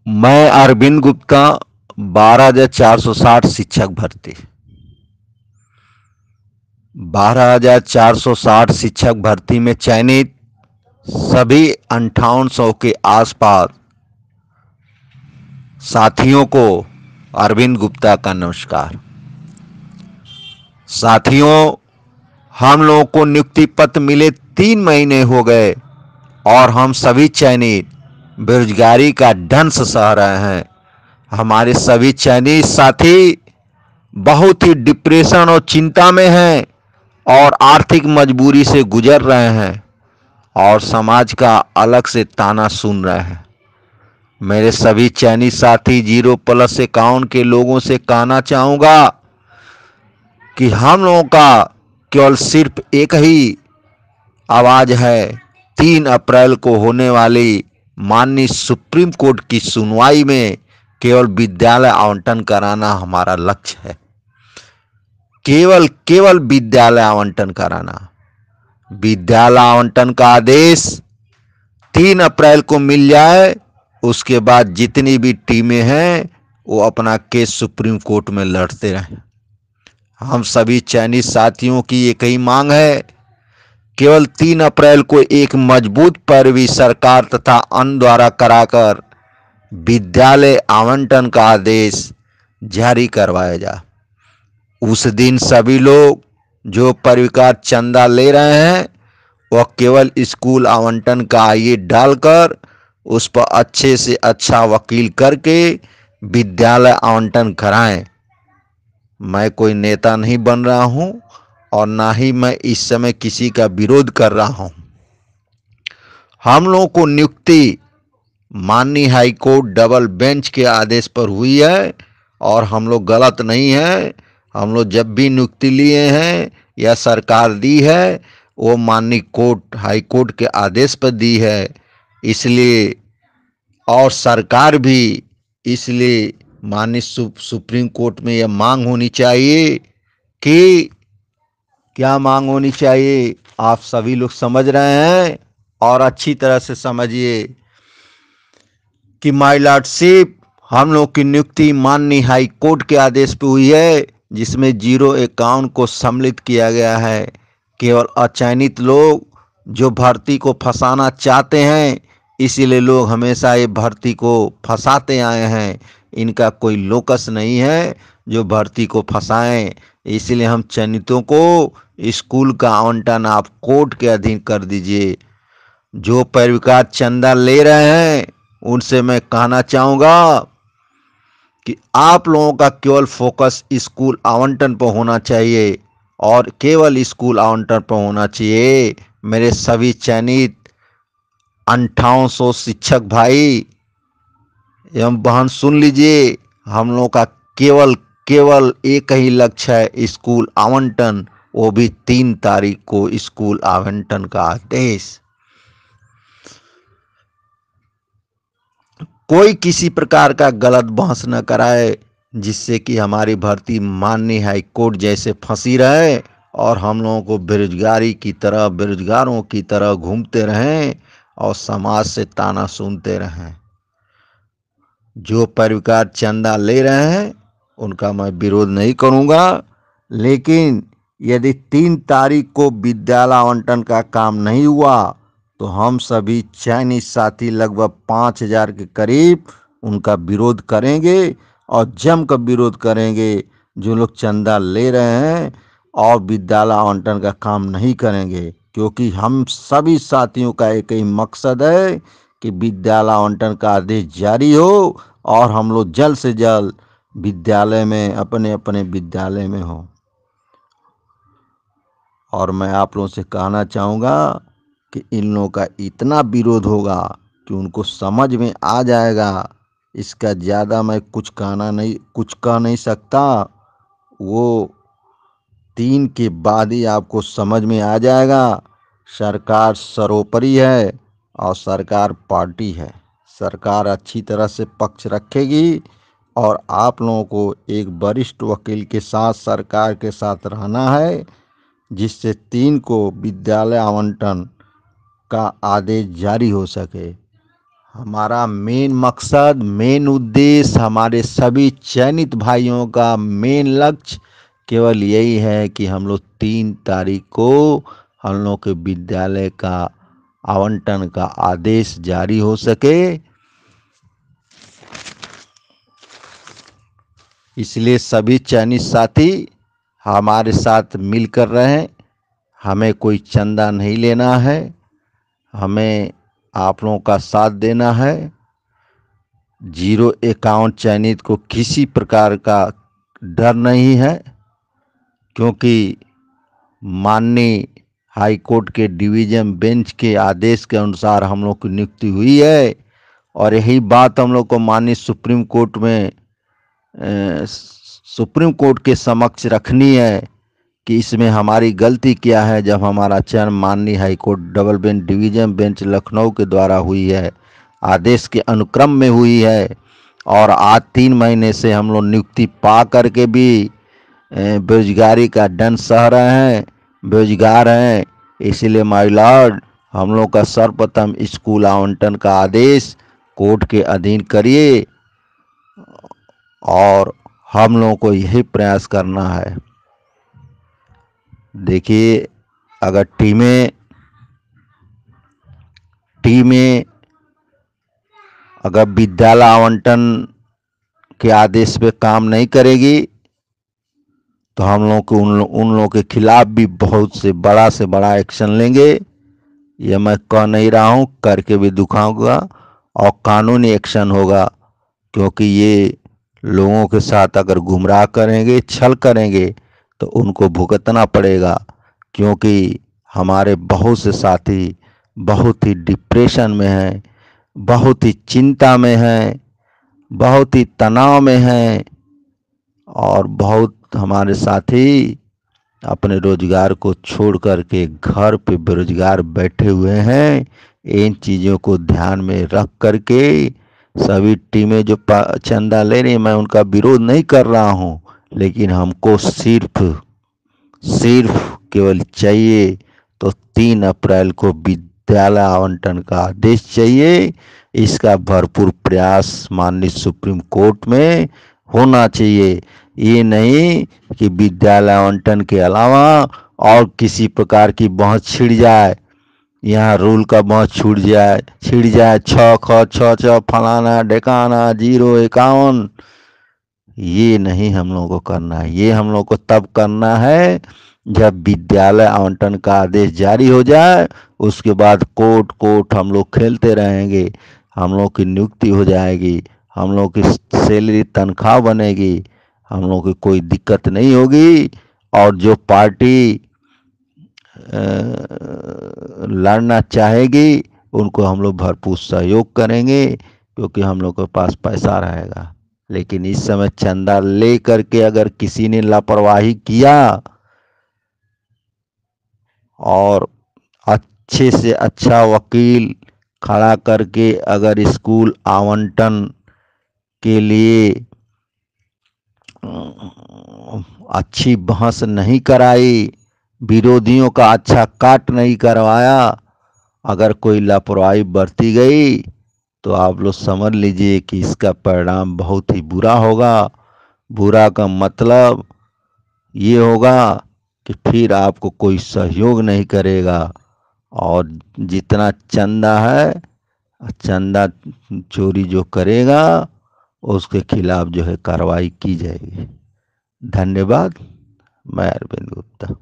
मैं अरविंद गुप्ता 12,460 शिक्षक भर्ती 12,460 शिक्षक भर्ती में चयनित सभी 5800 के आसपास साथियों को अरविंद गुप्ता का नमस्कार। साथियों, हम लोगों को नियुक्ति पत्र मिले 3 महीने हो गए और हम सभी चयनित बेरोजगारी का दंश सह रहे हैं। हमारे सभी चयनित साथी बहुत ही डिप्रेशन और चिंता में हैं और आर्थिक मजबूरी से गुजर रहे हैं और समाज का अलग से ताना सुन रहे हैं। मेरे सभी चयनित साथी 0+51 के लोगों से कहना चाहूँगा कि हम लोगों का केवल सिर्फ एक ही आवाज़ है। 3 अप्रैल को होने वाली माननीय सुप्रीम कोर्ट की सुनवाई में केवल विद्यालय आवंटन कराना हमारा लक्ष्य है। केवल विद्यालय आवंटन कराना। विद्यालय आवंटन का आदेश 3 अप्रैल को मिल जाए, उसके बाद जितनी भी टीमें हैं वो अपना केस सुप्रीम कोर्ट में लड़ते रहें। हम सभी चयनित साथियों की एक ही मांग है, केवल 3 अप्रैल को एक मजबूत पैरवी सरकार तथा अन्य द्वारा कराकर विद्यालय आवंटन का आदेश जारी करवाया जाए। उस दिन सभी लोग जो परिवार चंदा ले रहे हैं वह केवल स्कूल आवंटन का आईए डालकर उस पर अच्छे से अच्छा वकील करके विद्यालय आवंटन कराएं। मैं कोई नेता नहीं बन रहा हूं और ना ही मैं इस समय किसी का विरोध कर रहा हूं। हम लोगों को नियुक्ति माननीय हाईकोर्ट डबल बेंच के आदेश पर हुई है और हम लोग गलत नहीं हैं। हम लोग जब भी नियुक्ति लिए हैं या सरकार दी है वो माननीय कोर्ट हाईकोर्ट के आदेश पर दी है, इसलिए और सरकार भी इसलिए माननीय सुप्रीम कोर्ट में यह मांग होनी चाहिए कि क्या मांग होनी चाहिए आप सभी लोग समझ रहे हैं और अच्छी तरह से समझिए कि माय लॉर्डशिप हम लोग की नियुक्ति माननीय हाई कोर्ट के आदेश पे हुई है, जिसमें 051 को सम्मिलित किया गया है। केवल अचयनित लोग जो भर्ती को फंसाना चाहते हैं, इसीलिए लोग हमेशा ये भर्ती को फंसाते आए हैं। इनका कोई लोकस नहीं है जो भर्ती को फंसाएं। इसलिए हम चयनितों को स्कूल का आवंटन आप कोर्ट के अधीन कर दीजिए। जो पैरविकार चंदा ले रहे हैं उनसे मैं कहना चाहूँगा कि आप लोगों का केवल फोकस स्कूल आवंटन पर होना चाहिए और केवल स्कूल आवंटन पर होना चाहिए। मेरे सभी चयनित 5800 शिक्षक भाई एवं बहन सुन लीजिए, हम लोगों का केवल एक ही लक्ष्य है, स्कूल आवंटन, वो भी 3 तारीख को स्कूल आवंटन का आदेश। कोई किसी प्रकार का गलत बहस न कराए जिससे कि हमारी भर्ती माननीय हाई कोर्ट जैसे फंसी रहे और हम लोगों को बेरोजगारों की तरह घूमते रहें और समाज से ताना सुनते रहें। जो परिवार चंदा ले रहे हैं उनका मैं विरोध नहीं करूंगा, लेकिन यदि 3 तारीख को विद्यालय आवंटन का काम नहीं हुआ तो हम सभी चयनित साथी लगभग 5,000 के करीब उनका विरोध करेंगे और जमकर विरोध करेंगे। जो लोग चंदा ले रहे हैं और विद्यालय आवंटन का काम नहीं करेंगे, क्योंकि हम सभी साथियों का एक ही मकसद है कि विद्यालय आवंटन का आदेश जारी हो और हम लोग जल्द से जल्द विद्यालय में अपने अपने विद्यालय में हों। और मैं आप लोगों से कहना चाहूँगा कि इन लोगों का इतना विरोध होगा कि उनको समझ में आ जाएगा। इसका ज़्यादा मैं कुछ कह नहीं सकता। वो 3 के बाद ही आपको समझ में आ जाएगा। सरकार सर्वोपरि है और सरकार पार्टी है। सरकार अच्छी तरह से पक्ष रखेगी और आप लोगों को एक वरिष्ठ वकील के साथ सरकार के साथ रहना है, जिससे 3 को विद्यालय आवंटन का आदेश जारी हो सके। हमारा मेन मकसद, मेन उद्देश्य, हमारे सभी चयनित भाइयों का मेन लक्ष्य केवल यही है कि हम लोग 3 तारीख को हम लोग के विद्यालय का आवंटन का आदेश जारी हो सके। इसलिए सभी चयनित साथी हमारे साथ मिलकर रहें। हमें कोई चंदा नहीं लेना है, हमें आप लोगों का साथ देना है। 0 चयनित को किसी प्रकार का डर नहीं है, क्योंकि माननीय हाई कोर्ट के डिवीजन बेंच के आदेश के अनुसार हम लोग की नियुक्ति हुई है। और यही बात हम लोग को माननीय सुप्रीम कोर्ट के समक्ष रखनी है कि इसमें हमारी गलती क्या है, जब हमारा चयन माननीय high court double bench division bench Lucknow के द्वारा हुई है, आदेश के अनुक्रम में हुई है। और आज 3 महीने से हम लोग नियुक्ति पा करके भी बेरोजगारी का दंड सह रहे हैं, बेरोजगार हैं। इसलिए माय लॉर्ड, हम लोग का सर्वप्रथम स्कूल आवंटन का आदेश कोर्ट के अधीन करिए, और हम लोगों को यही प्रयास करना है। देखिए, अगर टीमें अगर विद्यालय आवंटन के आदेश पे काम नहीं करेगी तो हम लोग को उन लोगों के खिलाफ भी बहुत से बड़ा एक्शन लेंगे। ये मैं कह नहीं रहा हूँ, करके भी दिखाऊंगा, और कानूनी एक्शन होगा। क्योंकि ये लोगों के साथ अगर गुमराह करेंगे, छल करेंगे, तो उनको भुगतना पड़ेगा। क्योंकि हमारे बहुत से साथी बहुत ही डिप्रेशन में हैं, बहुत ही चिंता में हैं, बहुत ही तनाव में हैं, और बहुत हमारे साथी अपने रोजगार को छोड़ करके घर पे बेरोजगार बैठे हुए हैं। इन चीज़ों को ध्यान में रख करके सभी टीमें जो चंदा ले रही हैं, मैं उनका विरोध नहीं कर रहा हूं, लेकिन हमको सिर्फ केवल चाहिए तो 3 अप्रैल को विद्यालय आवंटन का आदेश चाहिए। इसका भरपूर प्रयास माननीय सुप्रीम कोर्ट में होना चाहिए। ये नहीं कि विद्यालय आवंटन के अलावा और किसी प्रकार की बहस छिड़ जाए, यहाँ रूल का बहस छिड़ जाए 6 ख 6 फलाना ढेकाना 0 51। ये नहीं हम लोगों को करना है। ये हम लोग को तब करना है जब विद्यालय आवंटन का आदेश जारी हो जाए। उसके बाद कोर्ट हम लोग खेलते रहेंगे, हम लोग की नियुक्ति हो जाएगी, हम लोग की सैलरी तनख्वाह बनेगी, हम लोग की कोई दिक्कत नहीं होगी। और जो पार्टी लड़ना चाहेगी उनको हम लोग भरपूर सहयोग करेंगे, क्योंकि हम लोग के पास पैसा रहेगा। लेकिन इस समय चंदा ले करके अगर किसी ने लापरवाही किया और अच्छे से अच्छा वकील खड़ा करके अगर स्कूल आवंटन के लिए अच्छी बहस नहीं कराई, विरोधियों का अच्छा काट नहीं करवाया, अगर कोई लापरवाही बरती गई, तो आप लोग समझ लीजिए कि इसका परिणाम बहुत ही बुरा होगा। बुरा का मतलब ये होगा कि फिर आपको कोई सहयोग नहीं करेगा, और जितना चंदा है, चंदा चोरी जो करेगा उसके खिलाफ जो है कार्रवाई की जाएगी। धन्यवाद। मैं अरविंद गुप्ता।